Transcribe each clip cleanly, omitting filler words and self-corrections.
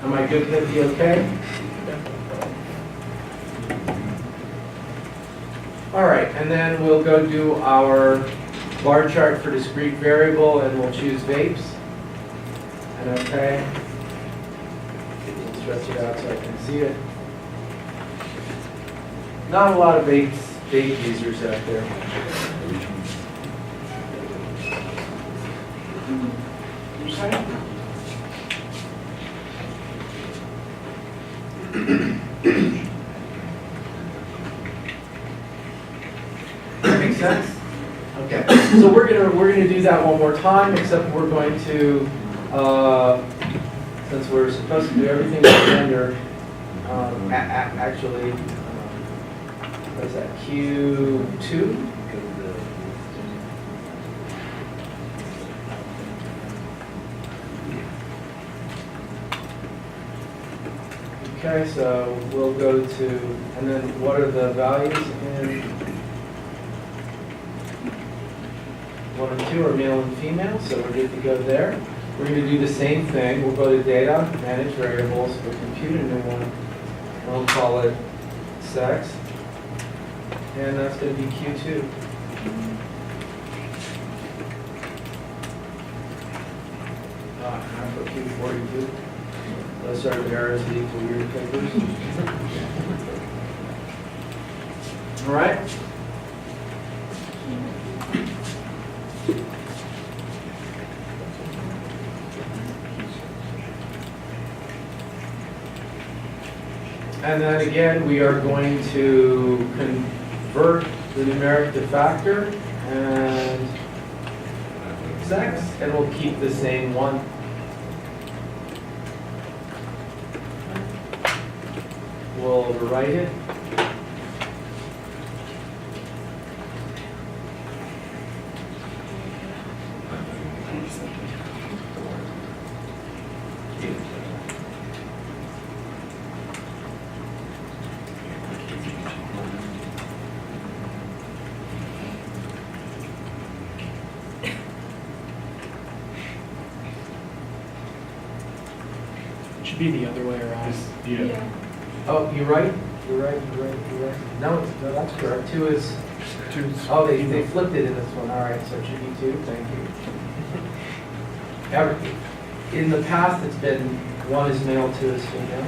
Am I good, 50, okay? All right, and then we'll go do our bar chart for discrete variable, and we'll choose vapes. And okay. Stretch it out so I can see it. Not a lot of vape users out there. That makes sense? Okay. So we're gonna do that one more time, except we're going to since we're supposed to do everything with render, actually, what is that, Q2? Okay, so we'll go to, and then what are the values in 1 and 2 are male and female, so we're good to go there. We're going to do the same thing. We'll go to data, manage variables, we'll compute a new one. We'll call it sex. And that's going to be Q2. Can I put Q42? Those are the errors that equal weird papers. All right? And then again, we are going to convert the numeric to factor and sex, and we'll keep the same one. We'll overwrite it. Should be the other way around. Yeah. Oh, you're right. You're right. No, that's correct. 2 is. 2 is. Oh, they flipped it in this one. All right, so it should be 2. Thank you. In the past, it's been 1 is male, 2 is female.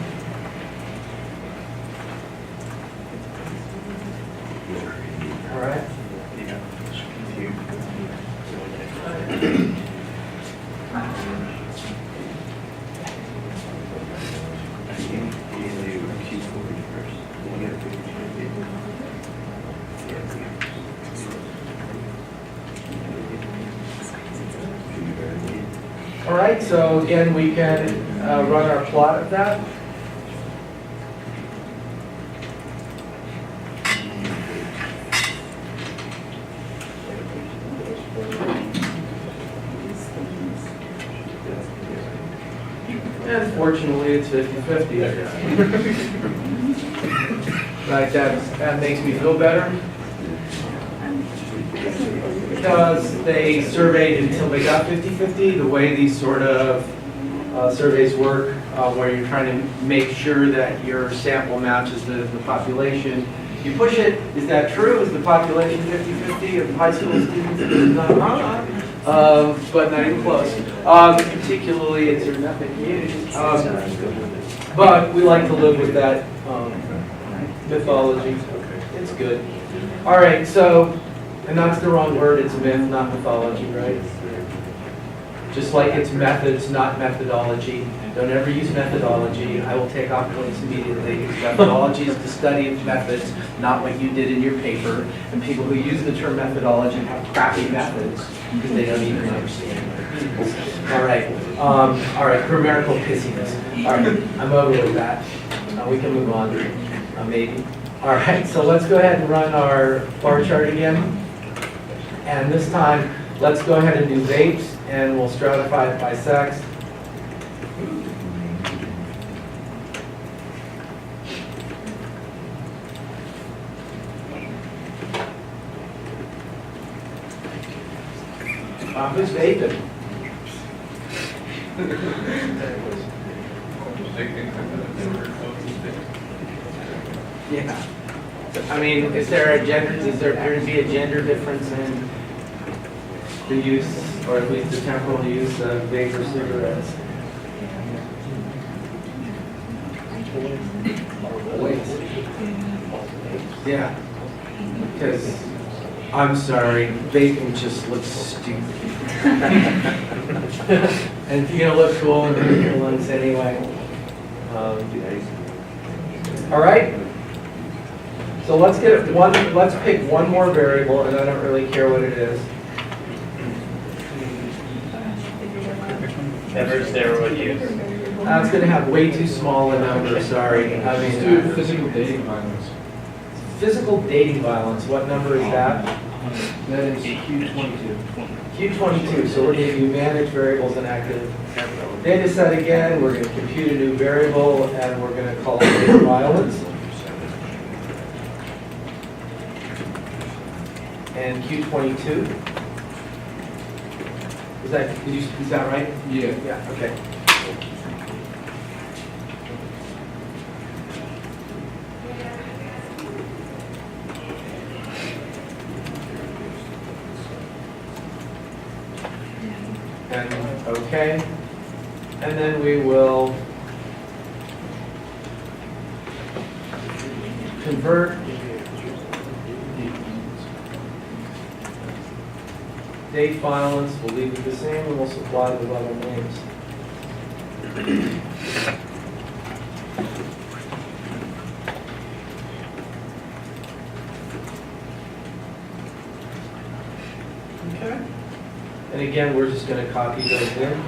All right. All right, so again, we can run our plot of that. And fortunately, it's 50-50. Right, that makes me feel better. Because they surveyed until they got 50-50, the way these sort of surveys work, where you're trying to make sure that your sample matches the population. You push it, is that true? Is the population 50-50 of high school students? But not even close. Particularly in certain ethnic communities. But we like to live with that mythology. It's good. All right, so, and that's the wrong word, it's myth, not mythology, right? Just like it's methods, not methodology. Don't ever use methodology. I will take off points immediately. Methodology is the study of methods, not what you did in your paper. And people who use the term methodology have crappy methods because they don't even understand. All right, grammatical pissiness. All right, I'm over with that. We can move on, maybe. All right, so let's go ahead and run our bar chart again. And this time, let's go ahead and do vapes, and we'll stratify it by sex. Who's vaping? Yeah. I mean, is there appear to be a gender difference in the use, or at least the temporal use of vapor cigarettes? Yeah. Because, I'm sorry, vaping just looks stupid. And if you're gonna look cool in the ones anyway. All right. So let's pick one more variable, and I don't really care what it is. Ever steroid use. It's going to have way too small a number. Sorry. I Let's mean, do physical dating violence. physical dating violence. What number is that? That is Q22. Q22. So we're going to do manage variables and active data set again. We're going to compute a new variable, and we're going to call it dating violence. And Q22. Is that right? Yeah. Yeah, okay. And, okay. And then we will convert date violence, we'll leave it the same, and we'll supply the level names. Okay. And again, we're just going to copy those in.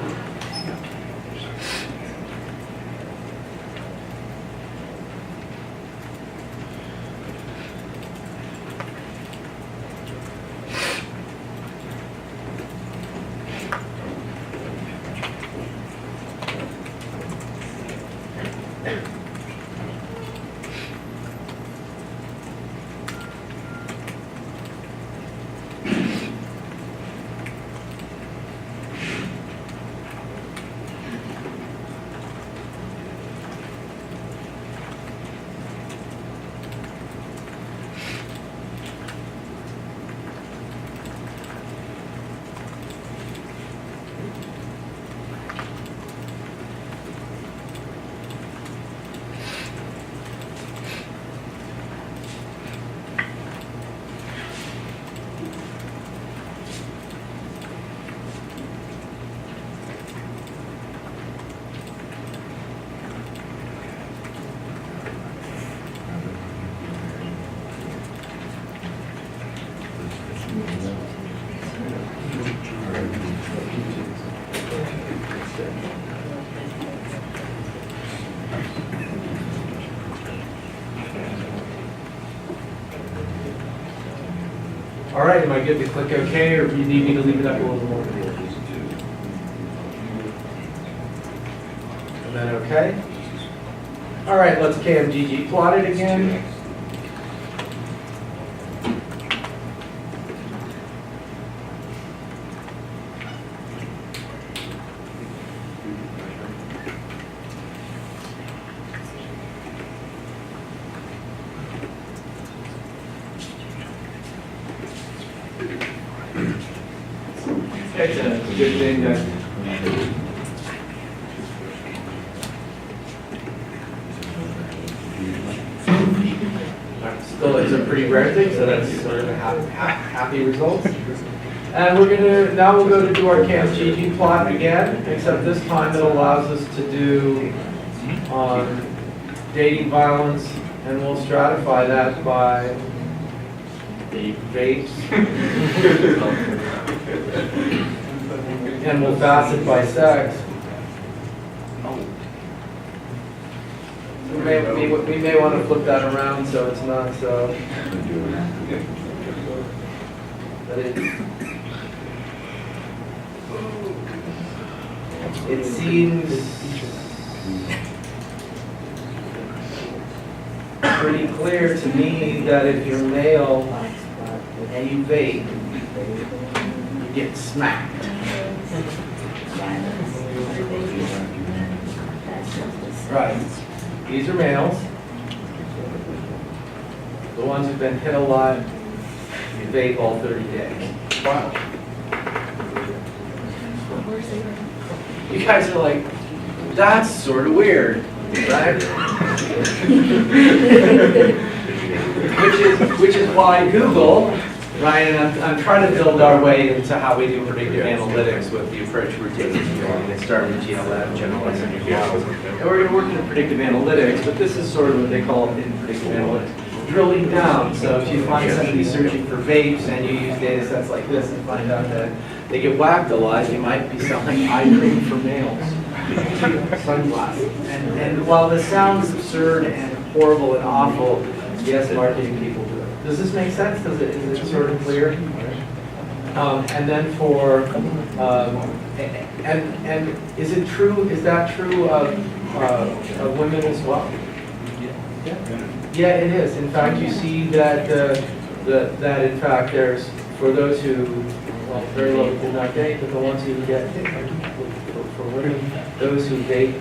All right, am I good to click OK, or do you need me to leave it up a little more? And then OK. All right, let's KMGG plot it again. It's a good thing that still it's a pretty rare thing, so that's sort of a happy result. And now we'll go to do our KMGG plot again, except this time it allows us to do dating violence, and we'll stratify that by vapes. And we'll facet by sex. We may want to flip that around so it's not so. But it seems pretty clear to me that if you're male and you vape, you get smacked. Right. These are males. The ones who've been hit a lot, vape all 30 days. Wow. You guys are like, that's sort of weird, right? which is why Google, right, and I'm trying to build our way into how we do predictive analytics with the approach we're taking. It started with GLM, general listening models. And we're going to work in predictive analytics, but this is sort of what they call it in predictive analytics. Drilling down, so if you find somebody searching for vapes and you use data sets like this and find out that they get whacked a lot, you might be selling eye cream for males, sunglasses. And while this sounds absurd and horrible and awful, yes, marketing people do it. Does this make sense? Is it sort of clear? And then for, and is it true, is that true of women as well? Yeah, it is. In fact, you see that that in fact there's, for those who, well, very low did not date, but the ones who get hit for women, those who date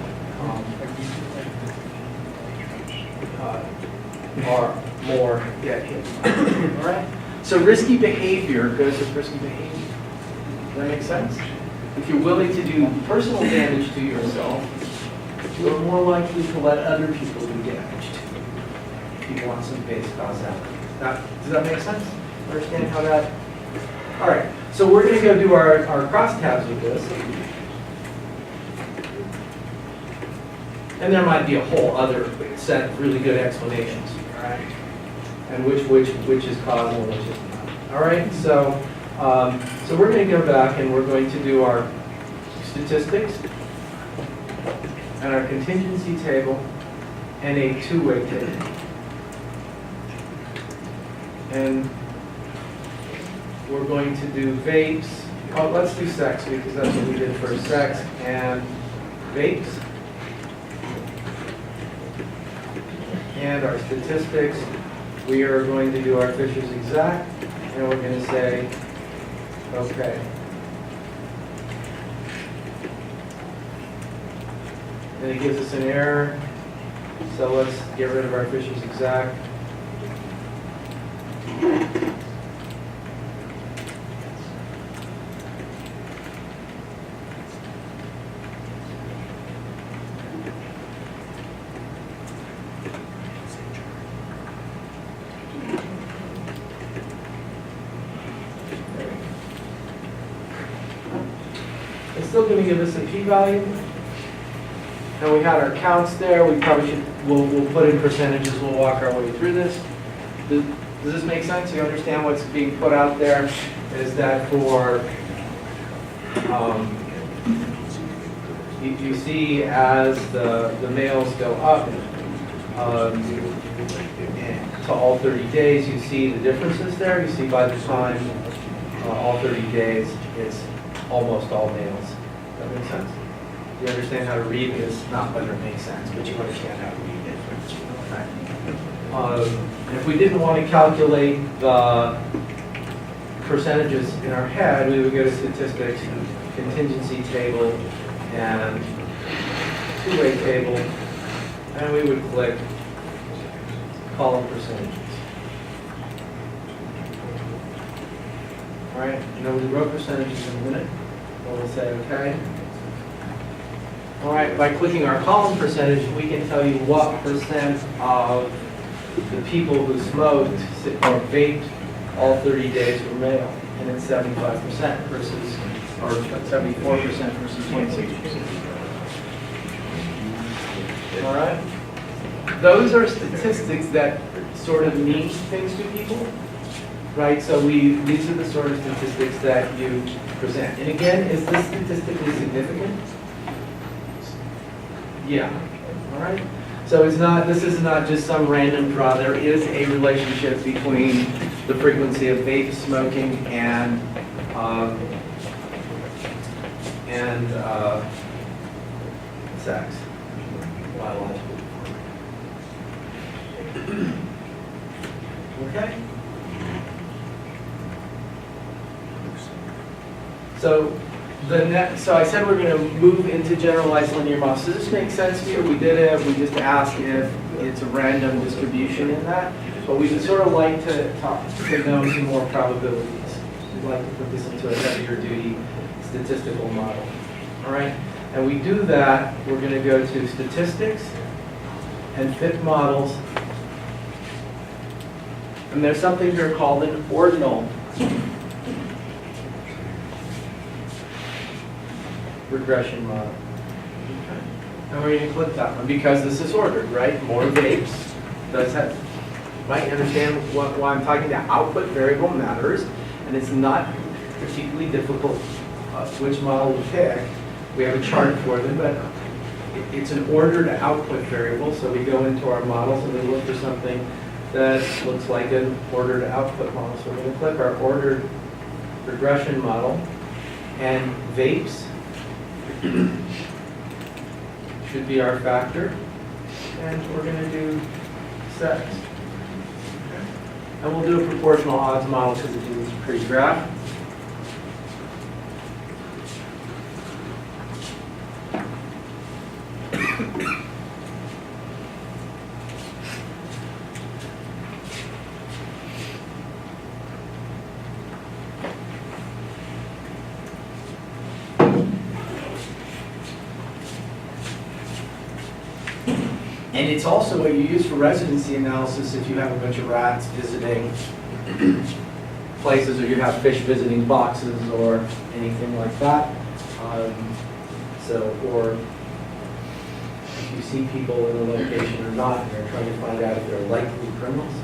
are more get hit. All right. So risky behavior goes with risky behavior. Does that make sense? If you're willing to do personal damage to yourself, you're more likely to let other people do damage. You want some base causality. Does that make sense? Understand how that? All right. So we're going to go do our crosstabs with this. And there might be a whole other set of really good explanations. All right. And which is causal and which is not. All right. So so we're going to go back and we're going to do our statistics and our contingency table and a two-way table. And we're going to do vapes. Oh, let's do sex because that's what we did first. Sex and vapes. And our statistics. We are going to do our Fisher's exact. And we're going to say, okay. And it gives us an error. So let's get rid of our Fisher's exact. It's still going to give us a p-value. And we had our counts there. We probably should, we'll put in percentages. We'll walk our way through this. Does this make sense? You understand what's being put out there? Is that for, you see as the males go up to all 30 days, you see the differences there. You see by the time all 30 days, it's almost all males. Does that make sense? You understand how to read this? Not whether it makes sense, but you understand how to read it. If we didn't want to calculate the percentages in our head, we would go to statistics, contingency table, and two-way table, and we would click column percentages. All right, and then we wrote percentages in a minute. We'll say okay. All right, by clicking our column percentage, we can tell you what percent of the people who smoked or vaped all 30 days were male, and it's 75% versus, or 74% versus 26%. All right? Those are statistics that sort of mean things to people, right? So these are the sort of statistics that you present. And again, is this statistically significant? Yeah. All right? So it's not, this is not just some random draw. There is a relationship between the frequency of vape smoking and sex, biologically. Okay? So So I said we're going to move into generalized linear models. Does this make sense to you? We did it. We just asked if it's a random distribution in that, but we would sort of like to know some more probabilities. We'd like to put this into a heavier duty statistical model. All right, and we do that. We're going to go to statistics and fit models, and there's something here called an ordinal regression model. Okay. And we're going to click that one because this is ordered, right? More vapes does have, right? You understand why I'm talking about output variable matters, and it's not particularly difficult which model to pick. We have a chart for them, but it's an ordered output variable, so we go into our models and we look for something that looks like an ordered output model. So we're going to click our ordered regression model, and vapes should be our factor, and we're going to do sex. Okay. And we'll do a proportional odds model because it is a pretty graph. And it's also what you use for residency analysis if you have a bunch of rats visiting places, or you have fish visiting boxes or anything like that. Or if you see people in a location or not, and you're trying to find out if they're likely criminals.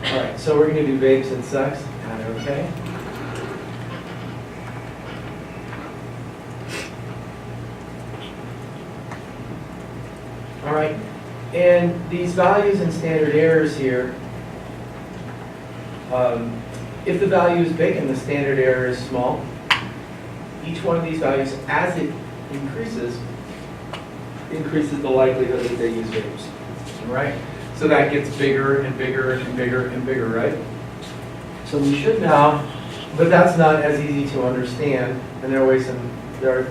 All right, so we're going to do vapes and sex, and okay. All right. And these values and standard errors here, if the value is big and the standard error is small, each one of these values, as it increases the likelihood that they use vapes. All right? So that gets bigger and bigger and bigger and bigger, right? So we should now, but that's not as easy to understand, and there are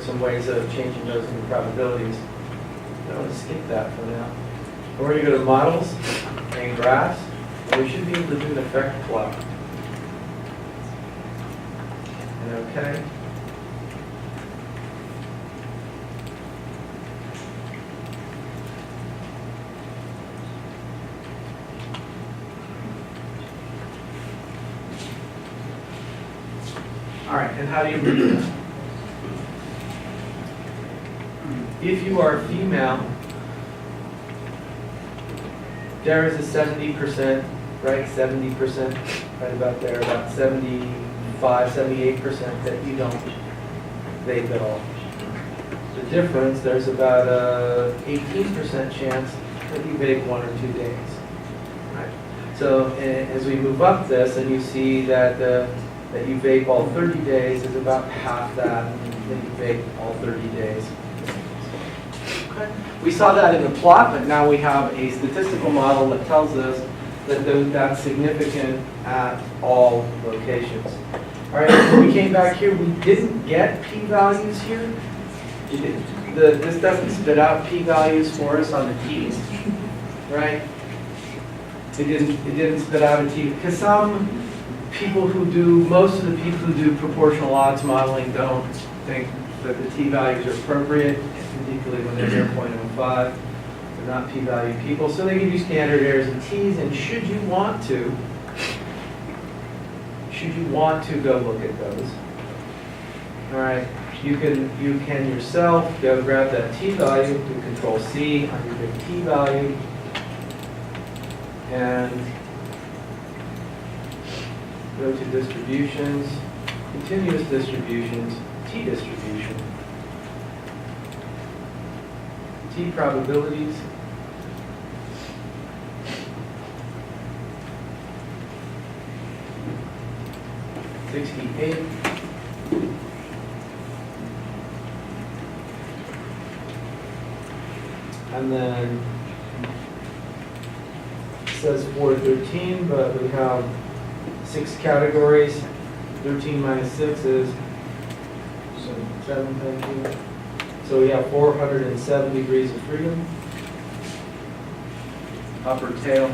some ways of changing those into probabilities. I'm going to skip that for now. We're going to go to models and graphs, and we should be able to do an effect plot. And okay. All right, and how do you read that? If you are female, there is a 70%, right? 70%, right about there, about 75, 78% that you don't vape at all. The difference, there's about a 18% chance that you vape 1 or 2 days. Right? So as we move up this, and you see that that you vape all 30 days is about half that you vape all 30 days. Okay. We saw that in the plot, but now we have a statistical model that tells us that that's significant at all locations. All right, when we came back here, we didn't get p-values here. This doesn't spit out p-values for us on the t's, right? It didn't spit out a t, because most of the people who do proportional odds modeling don't think that the t-values are appropriate, particularly when they're near 0.05. They're not p-value people, so they give you standard errors and t's, and should you want to go look at those, all right, you can yourself go grab that t-value, do Control-C on your big t-value, and go to distributions, continuous distributions, t-distribution, t-probabilities, (68). And then it says 413, but we have 6 categories. 13 minus 6 is 7, thank you. So we have 407 degrees of freedom. Upper tail.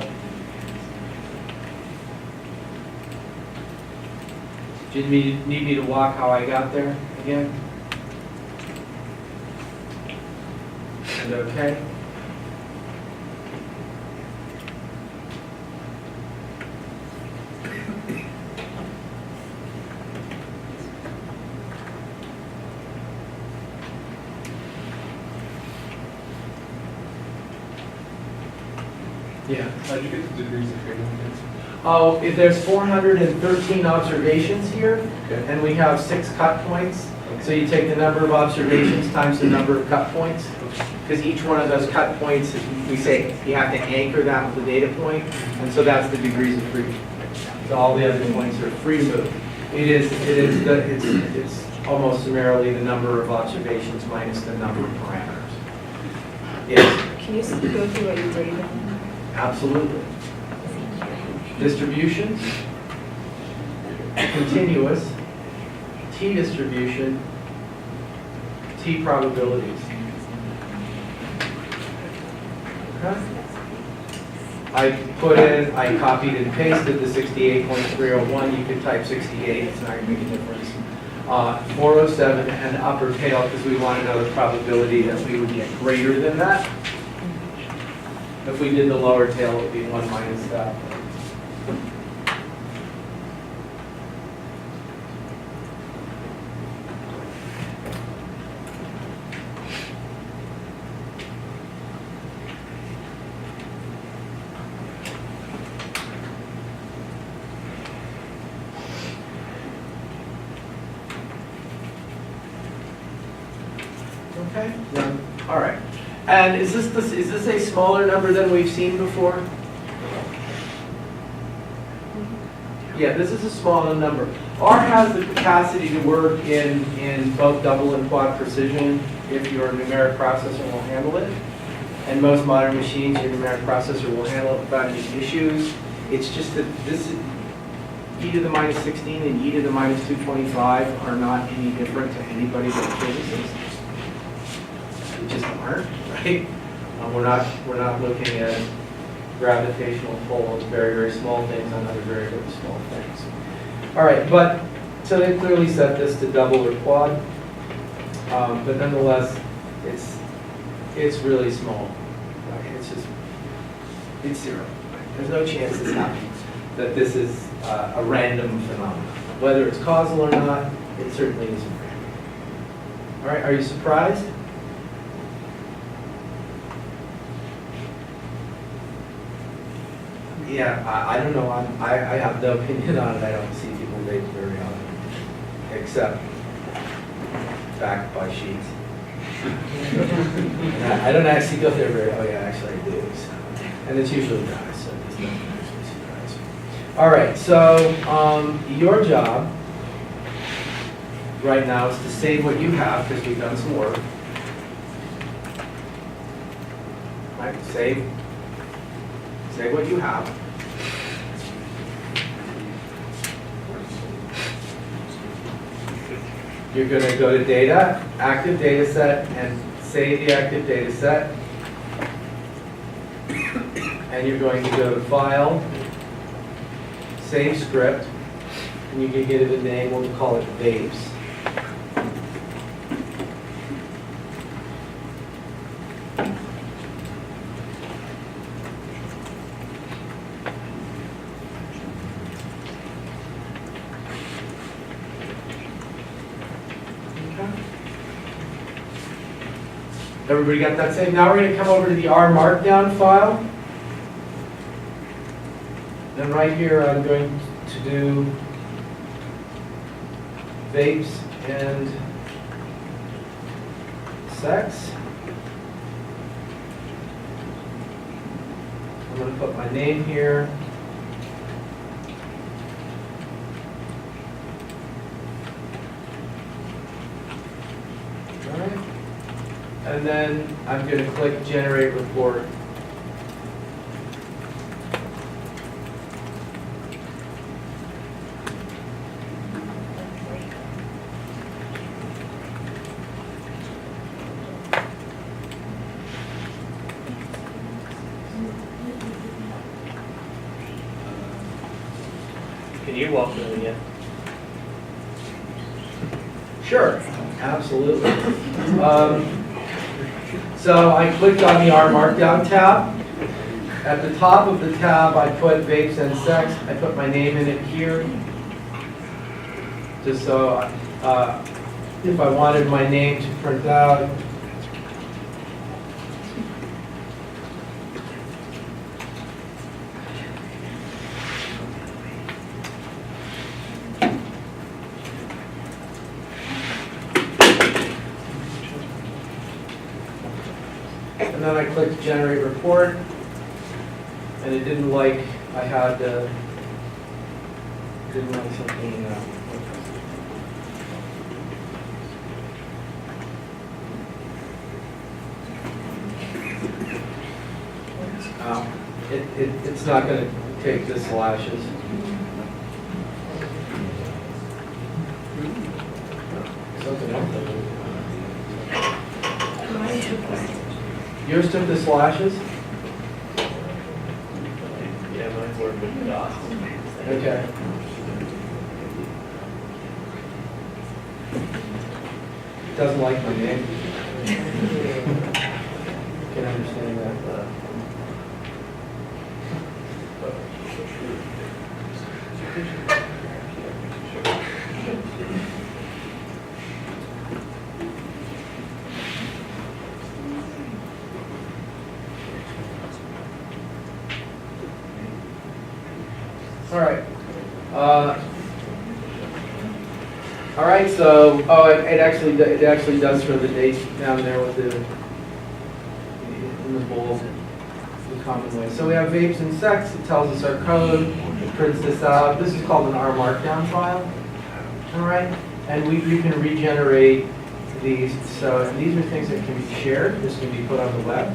Do you need me to walk how I got there again? And okay? Yeah. How'd you get the degrees of freedom? Oh, if there's 413 observations here, Okay. and we have 6 cut points, so you take the number of observations times the number of cut points, because each one of those cut points, we say you have to anchor that with a data point, and so that's the degrees of freedom. So all the other points are free to move. It's almost summarily the number of observations minus the number of parameters. Yes, Can you go through what you rated? absolutely. Distributions, continuous, t-distribution, t-probabilities. Okay. I copied and pasted the 68.301. You could type 68, it's not going to make a difference. 407 and upper tail, because we want to know the probability that we would get greater than that. If we did the lower tail, it would be 1 minus that. Okay, done. All right. And is this a smaller number than we've seen before? Yeah, this is a smaller number. R has the capacity to work in both double and quad precision if your numeric processor will handle it. And most modern machines, your numeric processor will handle it without any issues. It's just that this e to the minus 16 and e to the minus 225 are not any different to anybody but a physicist. They just aren't, right? We're not looking at gravitational pull on very, very small things on other very, very small things. All right, but so they clearly set this to double or quad, but nonetheless, it's really small. Right? It's zero. Right? There's no chance that this is a random phenomenon. Whether it's causal or not, it certainly isn't random. All right, are you surprised? Yeah, I don't know. I have no opinion on it. I don't see people make it very often, except backed by sheets. I don't actually go there very. Oh yeah, actually I do. So. And it's usually nice, so it's not usually surprising. All right, so your job right now is to save what you have because we've done some work. Right, save what you have. You're going to go to Data, Active Data Set, and save the active data set. And you're going to go to File, Save Script, and you can give it a name. We'll call it Vapes. Everybody got that saved? Now we're going to come over to the R Markdown file. And right here I'm going to do vapes and sex. I'm going to put my name here. All right. And then I'm going to click Generate Report. Can you walk through it again? Sure, absolutely. So I clicked on the R Markdown tab. At the top of the tab, I put vapes and sex. I put my name in it here. Just so if I wanted my name to print out. And then I clicked generate report, and it didn't like I had didn't like something. It's not going to take the slashes. Something else. Mine took that. Yours took the slashes? Yeah, mine's working with the dots. Okay. Doesn't like my name. Can understand that. All right. All right. So, it actually does for the dates down there with the in the bold, the common way. So we have vapes and sex. It tells us our code. It prints this out. This is called an R Markdown file. All right. And you can regenerate these. So these are things that can be shared. This can be put on the web,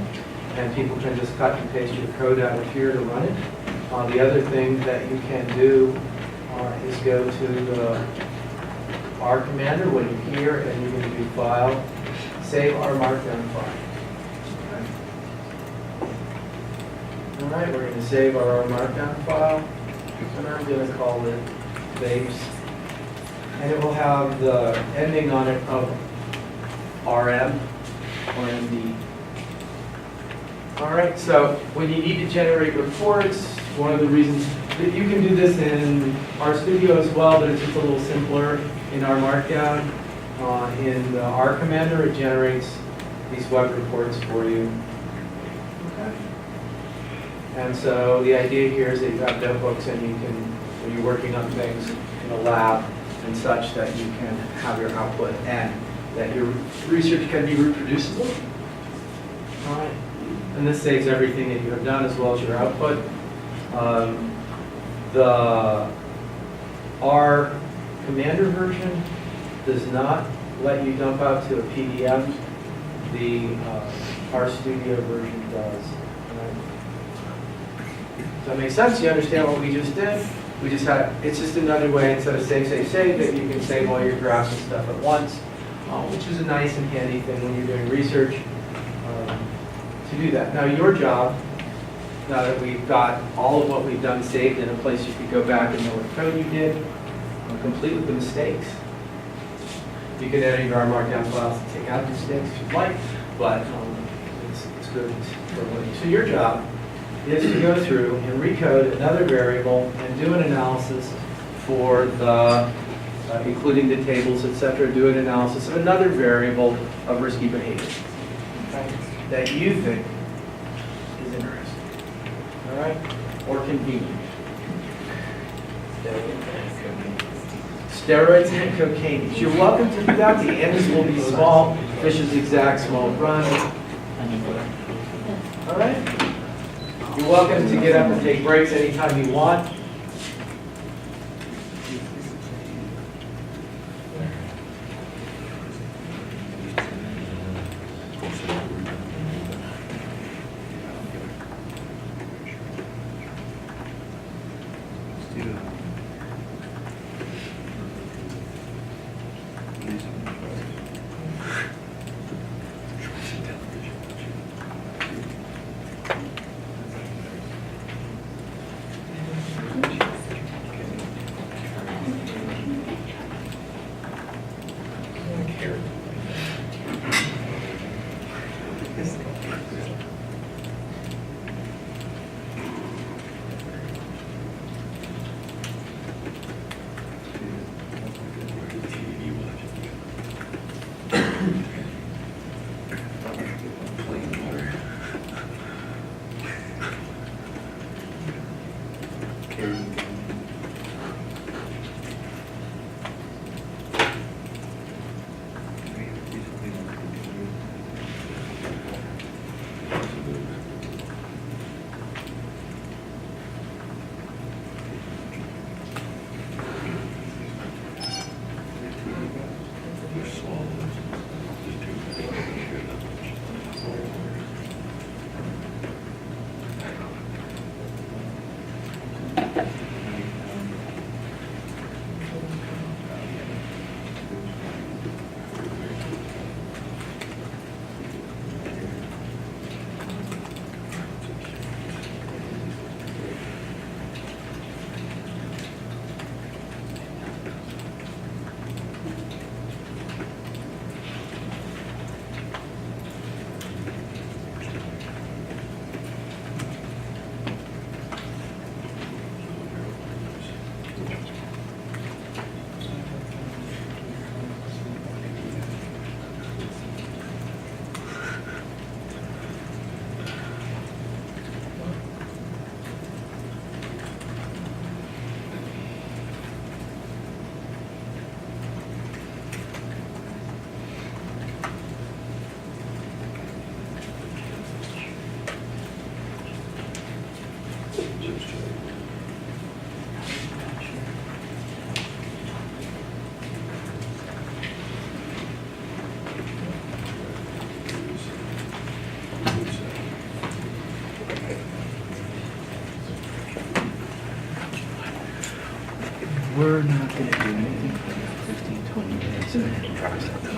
and people can just cut and paste your code out of here to run it. The other thing that you can do is go to the R commander when you're here, and you're going to do file, save R Markdown file. Okay. All right, we're going to save our R Markdown file, and I'm going to call it vapes, and it will have the ending on it of RM or MD. All right, so when you need to generate reports, one of the reasons that you can do this in RStudio as well, but it's just a little simpler in our Markdown. In the R Commander, it generates these web reports for you. Okay. And so the idea here is that you have notebooks, and you can, when you're working on things in a lab and such, that you can have your output and that your research can be reproducible. All right. And this saves everything that you have done as well as your output. The R Commander version does not let you dump out to a PDF. The RStudio version does. Right? Does that make sense? You understand what we just did? We just had, it's just another way, instead of save, that you can save all your graphs and stuff at once, which is a nice and handy thing when you're doing research. To do that. Now your job, now that we've got all of what we've done saved in a place you could go back and know what code you did, complete with the mistakes. You can edit your R Markdown files to take out mistakes if you'd like, but it's good for learning. So your job is to go through and recode another variable and do an analysis for the, including the tables, etc., do an analysis of another variable of risky behavior. Okay? That you think is interesting, all right, or convenient. Steroids and cocaine. You're welcome to do that. The ends will be small. Fish's exact small run. All right. You're welcome to get up and take breaks anytime you want. We're not gonna do anything for 15, 20 minutes and then try something.